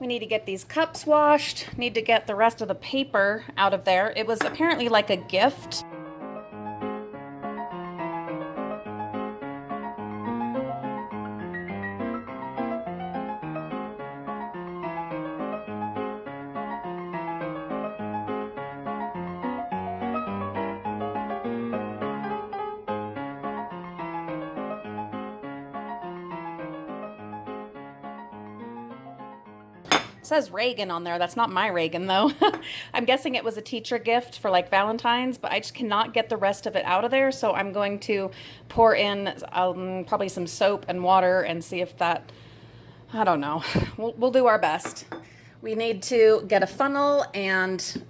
We need to get these cups washed, need to get the rest of the paper out of there. It was apparently like a gift. It says Reagan on there. That's not my Reagan, though. I'm guessing it was a teacher gift for like Valentine's, but I just cannot get the rest of it out of there. So I'm going to pour in probably some soap and water and see if that, I don't know. We'll do our best. We need to get a funnel and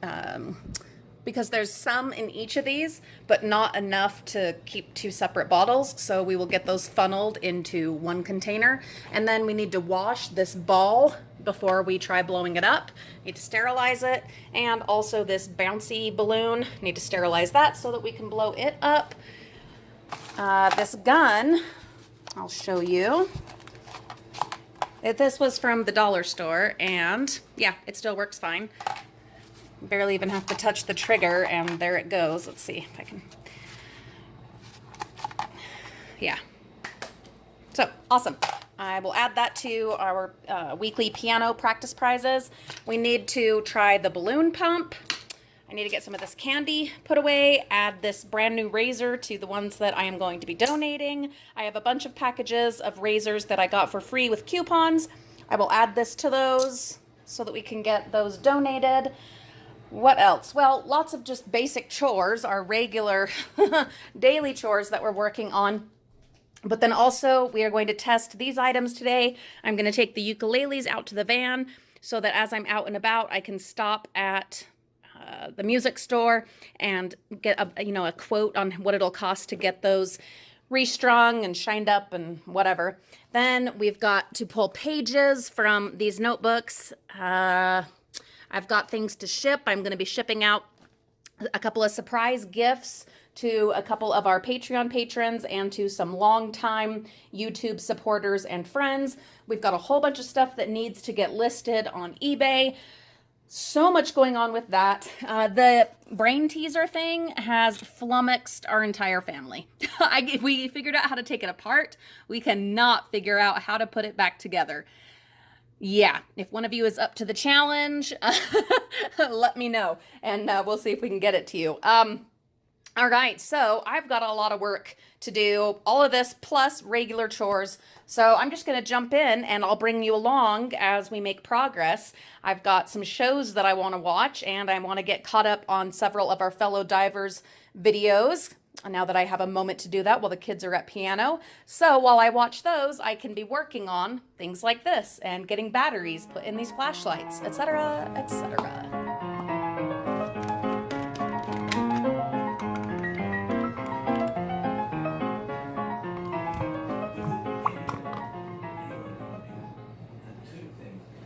because there's some in each of these, but not enough to keep two separate bottles. So we will get those funneled into one container. And then we need to wash this ball before we try blowing it up. Need to sterilize it. And also this bouncy balloon, need to sterilize that so that we can blow it up. This gun, I'll show you. This was from the dollar store, and yeah, it still works fine. Barely even have to touch the trigger, and there it goes. Let's see if I can. Yeah. So, awesome. I will add that to our weekly piano practice prizes. We need to try the balloon pump. I need to get some of this candy put away, add this brand new razor to the ones that I am going to be donating. I have a bunch of packages of razors that I got for free with coupons. I will add this to those so that we can get those donated. What else? Well, lots of just basic chores, our regular daily chores that we're working on. But then also we are going to test these items today. I'm going to take the ukuleles out to the van so that as I'm out and about, I can stop at the music store and get a quote on what it'll cost to get those restrung and shined up and whatever. Then we've got to pull pages from these notebooks. I've got things to ship. I'm going to be shipping out a couple of surprise gifts to a couple of our Patreon patrons and to some longtime YouTube supporters and friends. We've got a whole bunch of stuff that needs to get listed on eBay. So much going on with that. The brain teaser thing has flummoxed our entire family. We figured out how to take it apart. We cannot figure out how to put it back together. Yeah, if one of you is up to the challenge, let me know, and we'll see if we can get it to you. All right, so I've got a lot of work to do, all of this plus regular chores. So I'm just going to jump in and I'll bring you along as we make progress. I've got some shows that I want to watch, and I want to get caught up on several of our fellow divers videos now that I have a moment to do that while the kids are at piano. So while I watch those, I can be working on things like this and getting batteries put in these flashlights, etc., etc.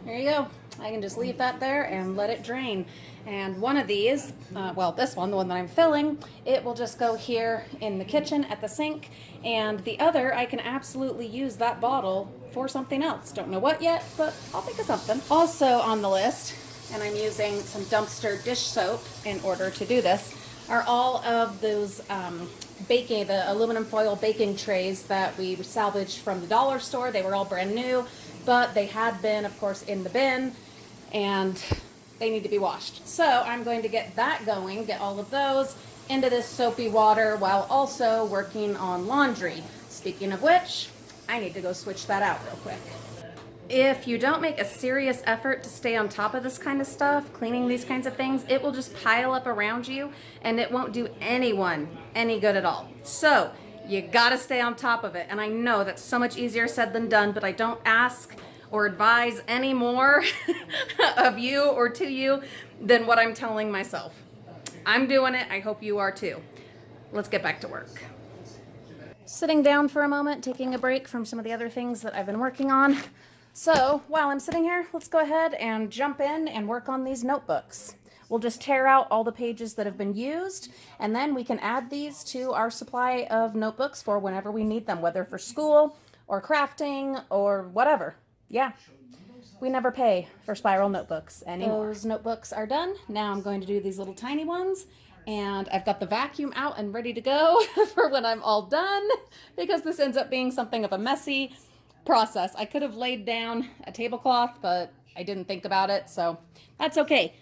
There you go. I can just leave that there and let it drain. And one of these, well, this one, the one that I'm filling, it will just go here in the kitchen at the sink. And the other, I can absolutely use that bottle for something else. Don't know what yet, but I'll think of something. Also on the list, and I'm using some dumpster dish soap in order to do this, are all of those the aluminum foil baking trays that we salvaged from the dollar store. They were all brand new, but they had been, of course, in the bin, and they need to be washed. So I'm going to get that going, get all of those into this soapy water while also working on laundry. Speaking of which, I need to go switch that out real quick. If you don't make a serious effort to stay on top of this kind of stuff, cleaning these kinds of things, it will just pile up around you and it won't do anyone any good at all. So you gotta stay on top of it. And I know that's so much easier said than done, but I don't ask or advise any more of you or to you than what I'm telling myself. I'm doing it. I hope you are too. Let's get back to work. Sitting down for a moment, taking a break from some of the other things that I've been working on. So while I'm sitting here, let's go ahead and jump in and work on these notebooks. We'll just tear out all the pages that have been used, and then we can add these to our supply of notebooks for whenever we need them, whether for school or crafting or whatever. Yeah. We never pay for spiral notebooks anymore. Those notebooks are done. Now I'm going to do these little tiny ones. And I've got the vacuum out and ready to go for when I'm all done, because this ends up being something of a messy process. I could have laid down a tablecloth, but I didn't think about it, so that's okay.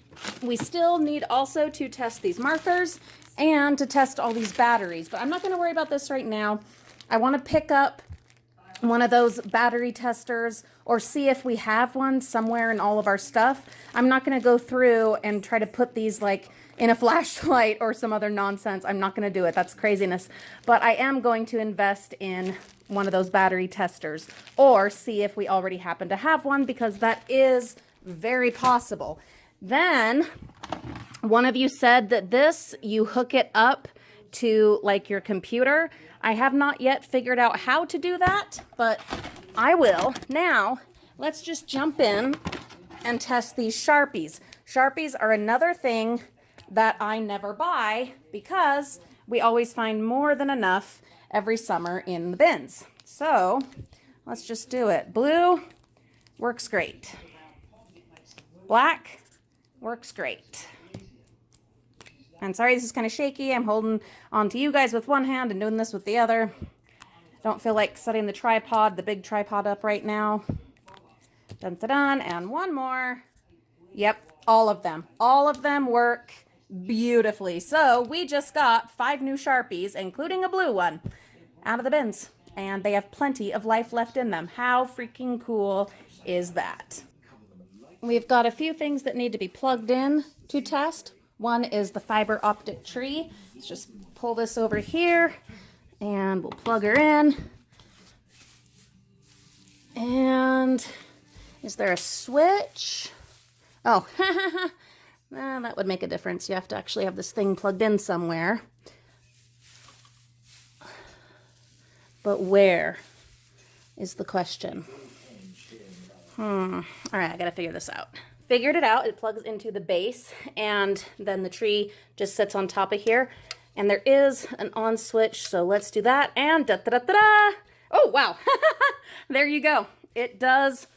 We still need also to test these markers and to test all these batteries, but I'm not going to worry about this right now. I want to pick up one of those battery testers or see if we have one somewhere in all of our stuff. I'm not going to go through and try to put these like in a flashlight or some other nonsense. I'm not going to do it. That's craziness. But I am going to invest in one of those battery testers or see if we already happen to have one, because that is very possible. Then one of you said that this, you hook it up to like your computer. I have not yet figured out how to do that, but I will. Now, let's just jump in and test these Sharpies. Sharpies are another thing that I never buy because we always find more than enough every summer in the bins. So let's just do it. Blue works great. Black works great. And sorry, this is kind of shaky. I'm holding on to you guys with one hand and doing this with the other. Don't feel like setting the tripod, the big tripod up right now. Dun, dun, dun. And one more. Yep, all of them. All of them work beautifully. So we just got 5 new Sharpies, including a blue one, out of the bins. And they have plenty of life left in them. How freaking cool is that? We've got a few things that need to be plugged in to test. One is the fiber optic tree. Let's just pull this over here and we'll plug her in. And is there a switch? Oh, that would make a difference. You have to actually have this thing plugged in somewhere. But where is the question? All right, I gotta figure this out. Figured it out. It plugs into the base, and then the tree just sits on top of here. And there is an on switch, so let's do that. And da-da-da-da-da! Oh, wow. There you go. It does.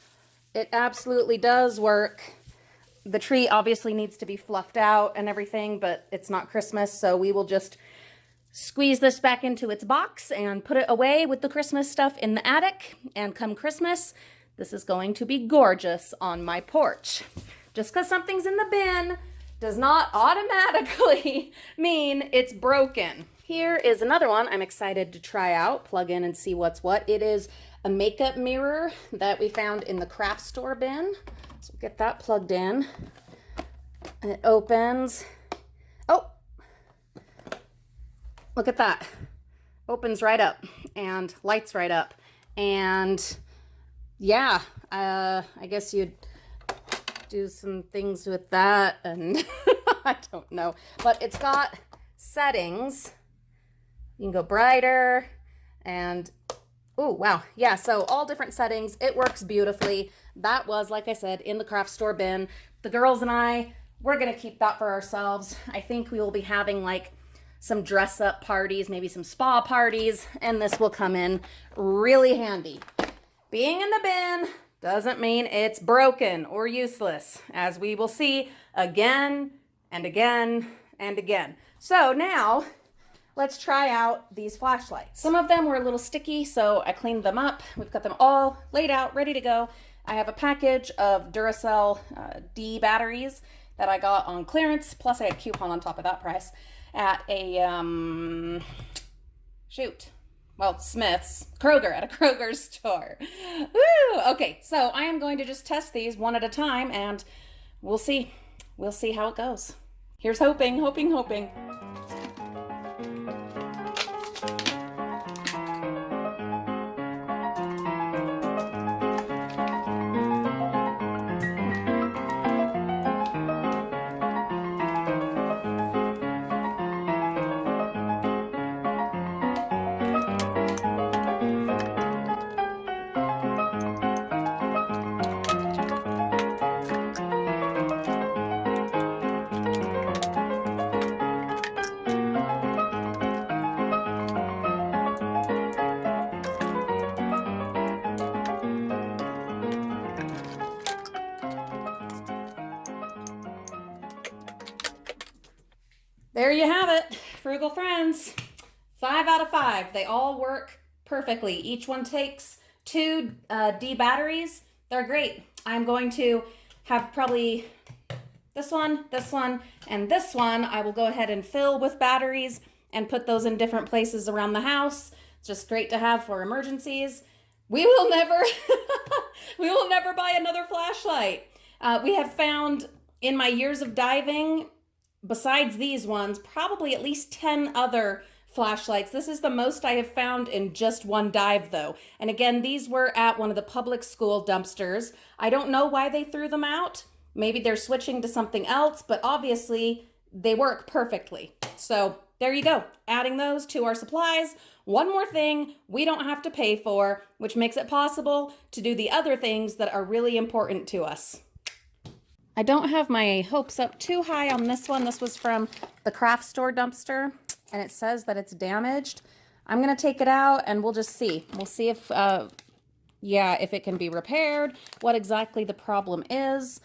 It absolutely does work. The tree obviously needs to be fluffed out and everything, but it's not Christmas, so we will just squeeze this back into its box and put it away with the Christmas stuff in the attic. And come Christmas, this is going to be gorgeous on my porch. Just because something's in the bin does not automatically mean it's broken. Here is another one I'm excited to try out, plug in and see what's what. It is a makeup mirror that we found in the craft store bin. So get that plugged in. And it opens. Oh, look at that. Opens right up and lights right up. And yeah, I guess you'd do some things with that, and I don't know. But it's got settings. You can go brighter and, oh, wow. Yeah, so all different settings. It works beautifully. That was, like I said, in the craft store bin. The girls and I, we're going to keep that for ourselves. I think we will be having like some dress up parties, maybe some spa parties, and this will come in really handy. Being in the bin doesn't mean it's broken or useless, as we will see again and again and again. So now let's try out these flashlights. Some of them were a little sticky, so I cleaned them up. We've got them all laid out, ready to go. I have a package of Duracell D batteries that I got on clearance, plus I had a coupon on top of that price at a, Smith's, Kroger, at a Kroger store. Woo! Okay, so I am going to just test these one at a time, and we'll see. We'll see how it goes. Here's hoping, hoping, hoping. There you have it, Frugal Friends. 5 out of 5. They all work perfectly. Each one takes 2 D batteries. They're great. I'm going to have probably this one, and this one. I will go ahead and fill with batteries and put those in different places around the house. It's just great to have for emergencies. We will never, we will never buy another flashlight. We have found in my years of diving, besides these ones, probably at least 10 other flashlights. This is the most I have found in just one dive though. And again, these were at one of the public school dumpsters. I don't know why they threw them out. Maybe they're switching to something else, but obviously they work perfectly. So there you go, adding those to our supplies. One more thing we don't have to pay for, which makes it possible to do the other things that are really important to us. I don't have my hopes up too high on this one. This was from the craft store dumpster, and it says that it's damaged. I'm gonna take it out and we'll just see. We'll see if, if it can be repaired, what exactly the problem is.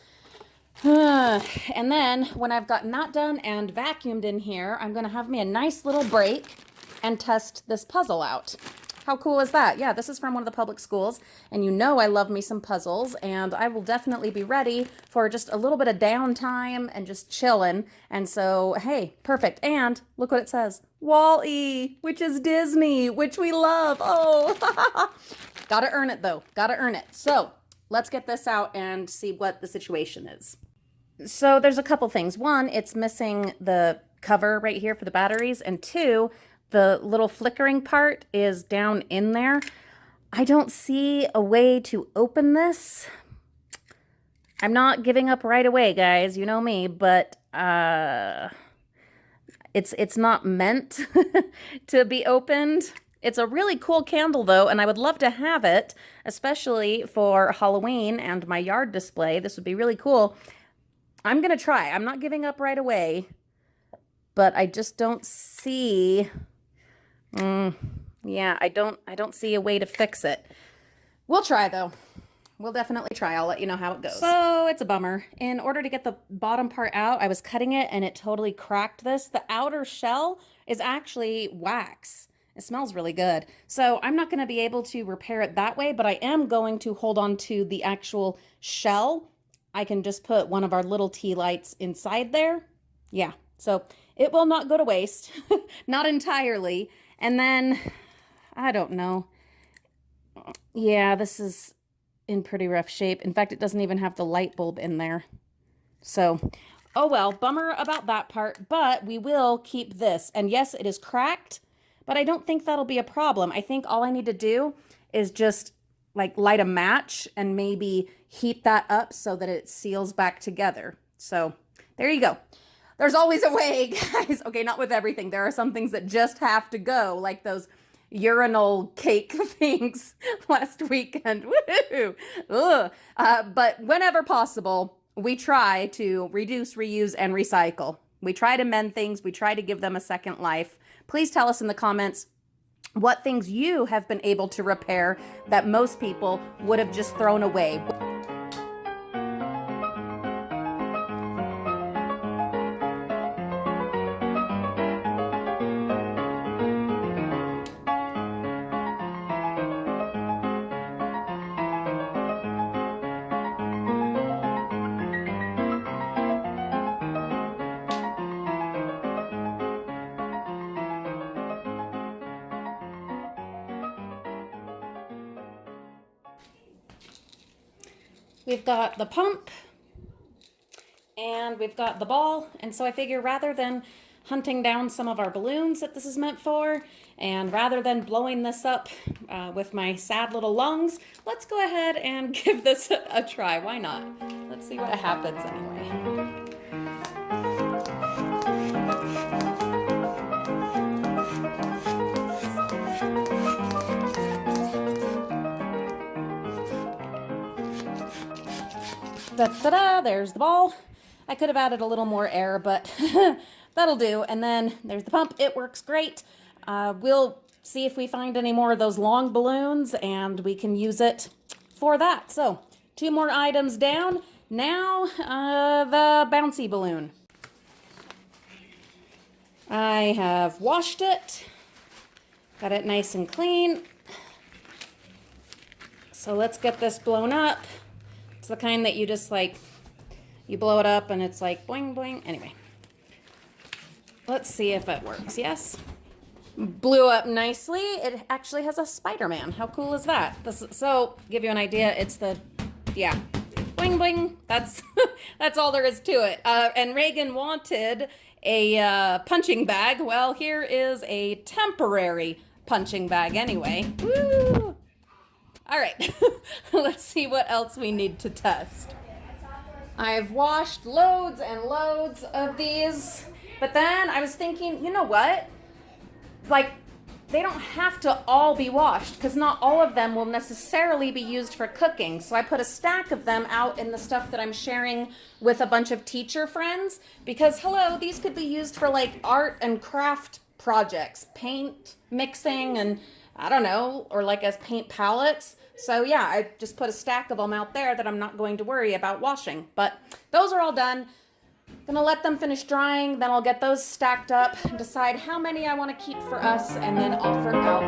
And then when I've gotten that done and vacuumed in here, I'm gonna have me a nice little break and test this puzzle out. How cool is that? Yeah, this is from one of the public schools, and you know I love me some puzzles, and I will definitely be ready for just a little bit of downtime and just chilling. And so, hey, perfect. And look what it says. Wall-E, which is Disney, which we love. Oh, gotta earn it though, gotta earn it. So let's get this out and see what the situation is. So there's a couple things. One, it's missing the cover right here for the batteries, and 2, the little flickering part is down in there. I don't see a way to open this. I'm not giving up right away, guys. You know me, but it's not meant to be opened. It's a really cool candle, though, and I would love to have it, especially for Halloween and my yard display. This would be really cool. I'm going to try. I'm not giving up right away, but I just don't see... yeah, I don't see a way to fix it. We'll try though. We'll definitely try. I'll let you know how it goes. So it's a bummer. In order to get the bottom part out, I was cutting it and it totally cracked this. The outer shell is actually wax. It smells really good. So I'm not going to be able to repair it that way, but I am going to hold on to the actual shell. I can just put one of our little tea lights inside there. Yeah, so it will not go to waste. Not entirely. And then, I don't know. Yeah, this is in pretty rough shape. In fact, it doesn't even have the light bulb in there. So, oh well, bummer about that part, but we will keep this. And yes, it is cracked, but I don't think that'll be a problem. I think all I need to do is just like light a match and maybe heat that up so that it seals back together. So, there you go. There's always a way, guys. Okay, not with everything. There are some things that just have to go, like those urinal cake things last weekend. Woohoo! But whenever possible, we try to reduce, reuse, and recycle. We try to mend things. We try to give them a second life. Please tell us in the comments what things you have been able to repair that most people would have just thrown away. We've got the pump and we've got the ball. And so I figure rather than hunting down some of our balloons that this is meant for, and rather than blowing this up with my sad little lungs, let's go ahead and give this a try. Why not? Let's see what happens anyway. Ta-da, there's the ball. I could have added a little more air, but that'll do. And then there's the pump. It works great. We'll see if we find any more of those long balloons and we can use it for that. So 2 more items down. Now the bouncy balloon. I have washed it, got it nice and clean. So let's get this blown up. It's the kind that you just like, you blow it up and it's like boing, boing. Anyway, let's see if it works. Yes. Blew up nicely. It actually has a Spider-Man. How cool is that? So give you an idea, it's the, yeah, boing, boing. That's, that's all there is to it. And Reagan wanted a punching bag. Well, here is a temporary punching bag anyway. Woo! All right, let's see what else we need to test. I've washed loads and loads of these, but then I was thinking, you know what? Like, they don't have to all be washed because not all of them will necessarily be used for cooking. So I put a stack of them out in the stuff that I'm sharing with a bunch of teacher friends because, hello, these could be used for like art and craft projects, paint mixing, and I don't know, or like as paint palettes. So yeah, I just put a stack of them out there that I'm not going to worry about washing. But those are all done. Gonna let them finish drying, then I'll get those stacked up and decide how many I want to keep for us and then offer out